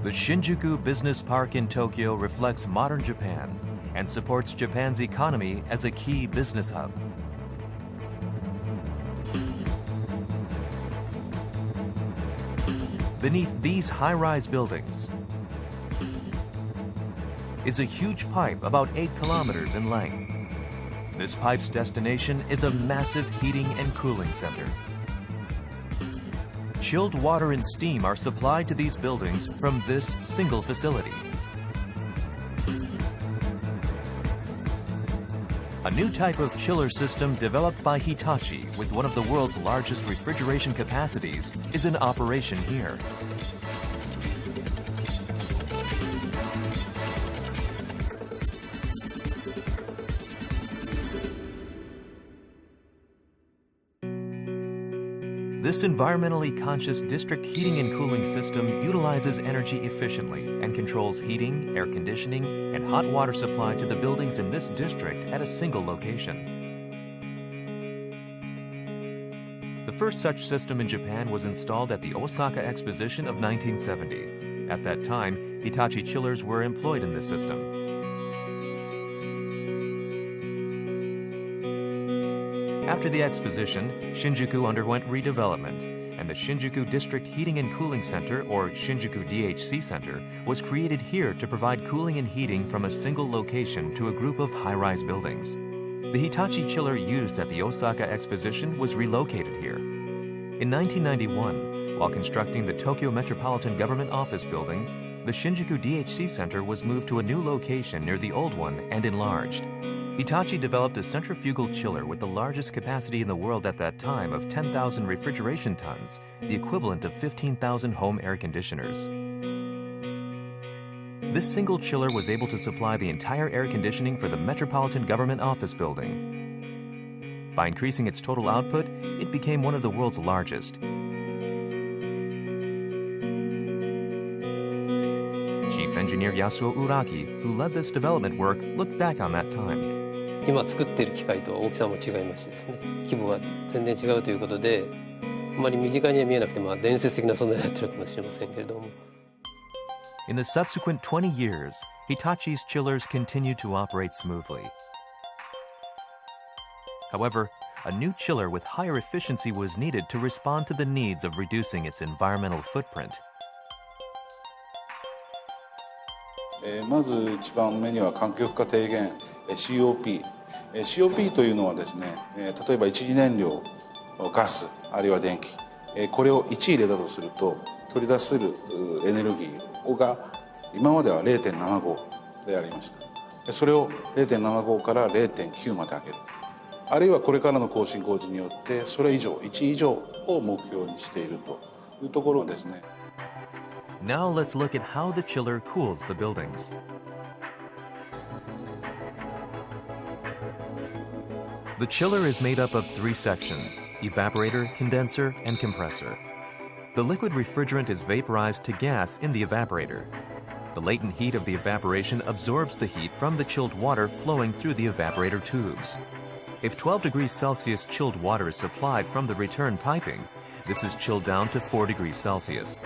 The Shinjuku Business Park in Tokyo reflects modern Japan and supports Japan's economy as a key business hub. Beneath these high-rise buildings is a huge pipe about 8 kilometers in length. This pipe's destination is a massive heating and cooling center. Chilled water and steam are supplied to these buildings from this single facility. A new type of chiller system developed by Hitachi with one of the world's largest refrigeration capacities is in operation here. This environmentally conscious district heating and cooling system utilizes energy efficiently and controls heating, air conditioning, and hot water supply to the buildings in this district at a single location. The first such system in Japan was installed at the Osaka Exposition of 1970. At that time, Hitachi chillers were employed in this system. After the exposition, Shinjuku underwent redevelopment, and the Shinjuku District Heating and Cooling Center, or Shinjuku DHC Center, was created here to provide cooling and heating from a single location to a group of high-rise buildings. The Hitachi chiller used at the Osaka Exposition was relocated here. In 1991, while constructing the Tokyo Metropolitan Government Office Building, the Shinjuku DHC Center was moved to a new location near the old one and enlarged. Hitachi developed a centrifugal chiller with the largest capacity in the world at that time of 10,000 refrigeration tons, the equivalent of 15,000 home air conditioners. This single chiller was able to supply the entire air conditioning for the Metropolitan Government Office Building. By increasing its total output, it became one of the world's largest. Chief Engineer Yasuo Uraki, who led this development work, looked back on that time. 今作っている機械と大きさも違いますしですね、規模が全然違うということで、あまり身近には見えなくて、伝説的な存在になっているかもしれませんけれども。In the subsequent 20 years, Hitachi's chillers continued to operate smoothly. However, a new chiller with higher efficiency was needed to respond to the needs of reducing its environmental footprint. まず一番目には環境負荷低減 COP というのはですね、例えば一次燃料ガスあるいは電気これを1入れたとすると取り出せるエネルギーが今までは 0.75 でありました。それを 0.75 から 0.9 まで上げる、あるいはこれからの更新工事によってそれ以上1以上を目標にしているというところですね。Now let's look at how the chiller cools the buildings. The chiller is made up of 3 sections: evaporator, condenser, and compressor. The liquid refrigerant is vaporized to gas in the evaporator. The latent heat of the evaporation absorbs the heat from the chilled water flowing through the evaporator tubes. If 12 degrees Celsius chilled water is supplied from the return piping, this is chilled down to 4 degrees Celsius.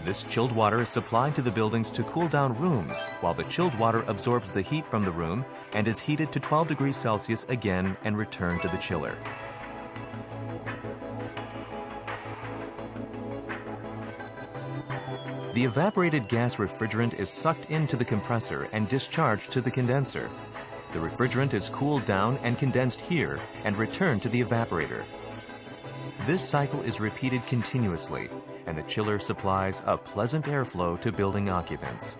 This chilled water is supplied to the buildings to cool down rooms, while the chilled water absorbs the heat from the room and is heated to 12 degrees Celsius again and returned to the chiller. The evaporated gas refrigerant is sucked into the compressor and discharged to the condenser. The refrigerant is cooled down and condensed here and returned to the evaporator. This cycle is repeated continuously, and the chiller supplies a pleasant airflow to building occupants.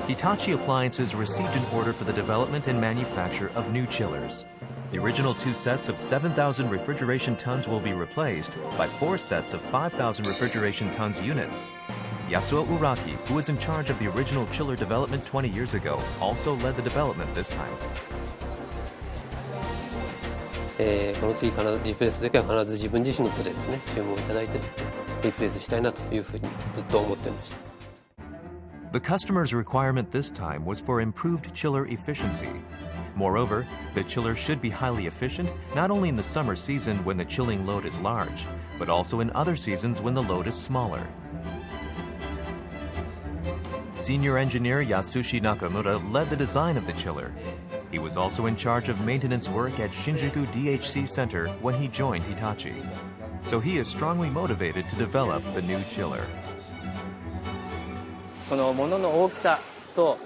Hitachi Appliances received an order for the development and manufacture of new chillers. The original 2 sets of 7,000 refrigeration tons will be replaced by 4 sets of 5,000 refrigeration tons units. Yasuo Uraki, who was in charge of the original chiller development 20 years ago, also led the development this time. この次必ずリプレイスの時は必ず自分自身の手でですね注文をいただいてリプレイスしたいなというふうにずっと思ってました。The customer's requirement this time was for improved chiller efficiency. Moreover, the chiller should be highly efficient not only in the summer season when the chilling load is large, but also in other seasons when the load is smaller. Senior engineer Yasushi Nakamura led the design of the chiller. He was also in charge of maintenance work at Shinjuku DHC Center when he joined Hitachi. So he is strongly motivated to develop the new chiller. そのものの大きさと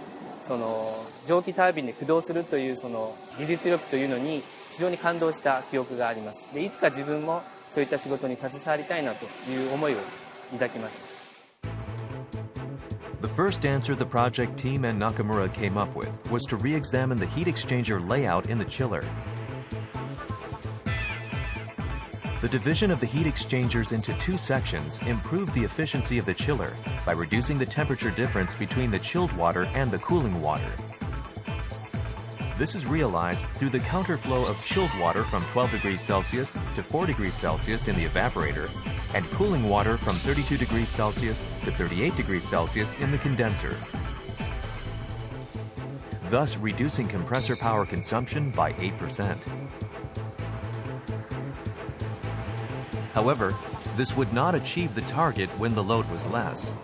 その蒸気タービンで駆動するというその技術力というのに非常に感動した記憶があります。でいつか自分もそういった仕事に携わりたいなという思いを抱きました。The first answer the project team and Nakamura came up with was to re-examine the heat exchanger layout in the chiller. The division of the heat exchangers into two sections improved the efficiency of the chiller by reducing the temperature difference between the chilled water and the cooling water. This is realized through the counterflow of chilled water from 12 degrees Celsius to 4 degrees Celsius in the evaporator and cooling water from 32 degrees Celsius to 38 degrees Celsius in the condenser, thus reducing compressor power consumption by 8%. However, this would not achieve the target when the load was less.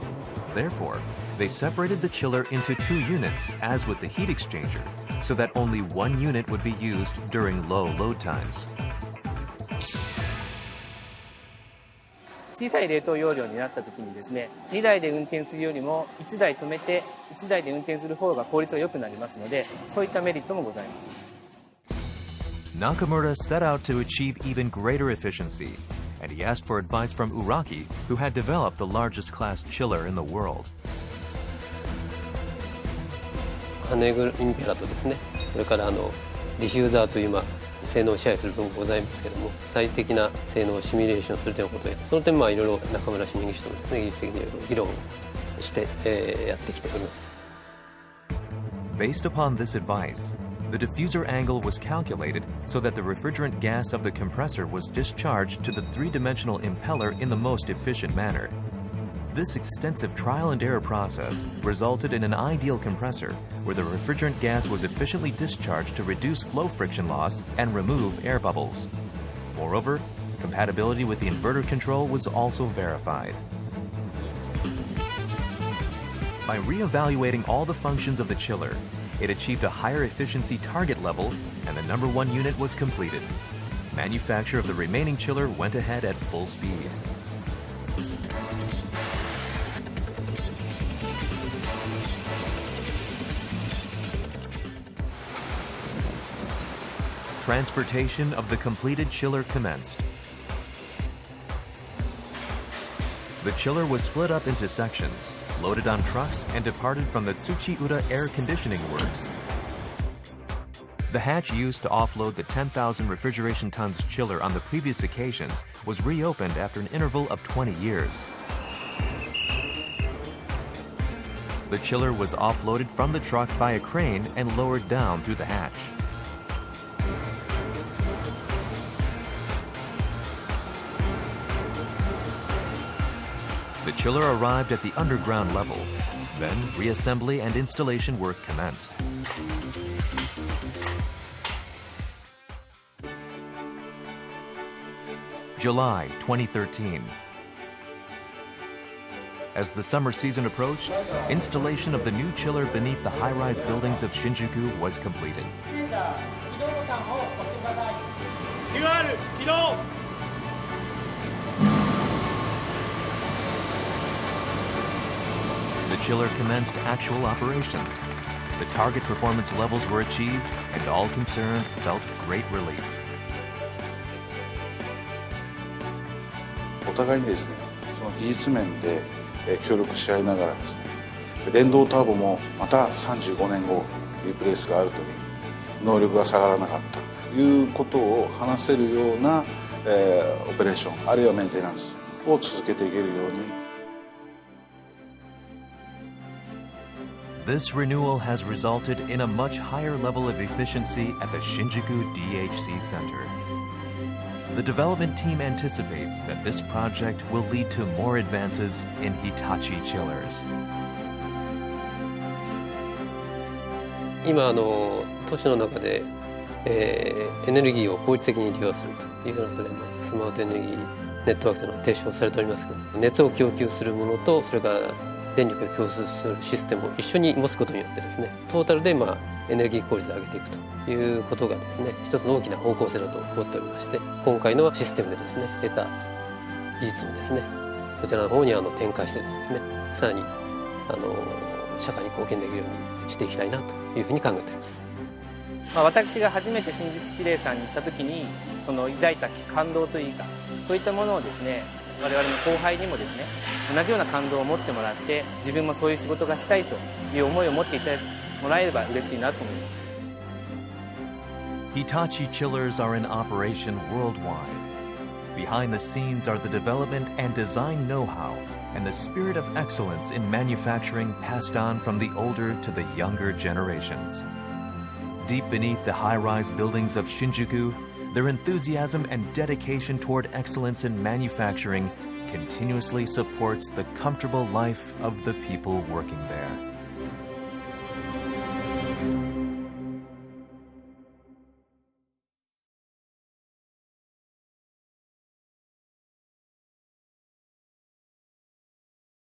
Therefore, they separated the chiller into two units, as with the heat exchanger, so that only one unit would be used during low load times. 小さい冷凍容量になった時にですね、2台で運転するよりも1台止めて1台で運転する方が効率が良くなりますので、そういったメリットもございます。Nakamura set out to achieve even greater efficiency, and he asked for advice from Uraki, who had developed the largest class chiller in the world. ハネグインペラとですね、それからディフューザーという性能を支配する部分がございますけれども、最適な性能をシミュレーションするということで、その点いろいろ中村主任技師ともですね、技術的にいろいろ議論をして、やってきております。Based upon this advice, the diffuser angle was calculated so that the refrigerant gas of the compressor was discharged to the three-dimensional impeller in the most efficient manner. This extensive trial and error process resulted in an ideal compressor where the refrigerant gas was efficiently discharged to reduce flow friction loss and remove air bubbles. Moreover, compatibility with the inverter control was also verified. By re-evaluating all the functions of the chiller, it achieved a higher efficiency target level and the number one unit was completed. Manufacture of the remaining chiller went ahead at full speed. Transportation of the completed chiller commenced. The chiller was split up into sections, loaded on trucks, and departed from the Tsuchiura air conditioning works. The hatch used to offload the 10,000 refrigeration tons chiller on the previous occasion was reopened after an interval of 20 years. The chiller was offloaded from the truck by a crane and lowered down through the hatch. The chiller arrived at the underground level. Then, reassembly and installation work commenced. July 2013. As the summer season approached, installation of the new chiller beneath the high-rise buildings of Shinjuku was completed. The chiller commenced actual operation. The target performance levels were achieved, and all concerned felt great relief. お互いにですね、その技術面で協力し合いながらですね、電動ターボもまた35年後リプレイスがある時に能力が下がらなかったということを話せるような、オペレーションあるいはメンテナンスを続けていけるように。This renewal has resulted in a much higher level of efficiency at the Shinjuku DHC Center. The development team anticipates that this project will lead to more advances in Hitachi chillers. 今都市の中で、エネルギーを効率的に利用するというようなことで、スマートエネルギーネットワークというのは提唱されておりますけど、熱を供給するものとそれから電力を供給するシステムを一緒に持つことによってですね、トータルでエネルギー効率を上げていくということがですね、一つの大きな方向性だと思っておりまして、今回のシステムでですね得た技術をですねこちらの方に展開してですね、さらに社会に貢献できるようにしていきたいなというふうに考えております。私が初めて新宿司令さんに行った時にその抱いた感動というか、そういったものをですね我々の後輩にもですね同じような感動を持ってもらって、自分もそういう仕事がしたいという思いを持っていただもらえれば嬉しいなと思います。 Hitachi chillers are in operation worldwide. Behind the scenes are the development and design know-how and the spirit of excellence in manufacturing passed on from the older to the younger generations. Deep beneath the high-rise buildings of Shinjuku, their enthusiasm and dedication toward excellence in manufacturing continuously supports the comfortable life of the people working there.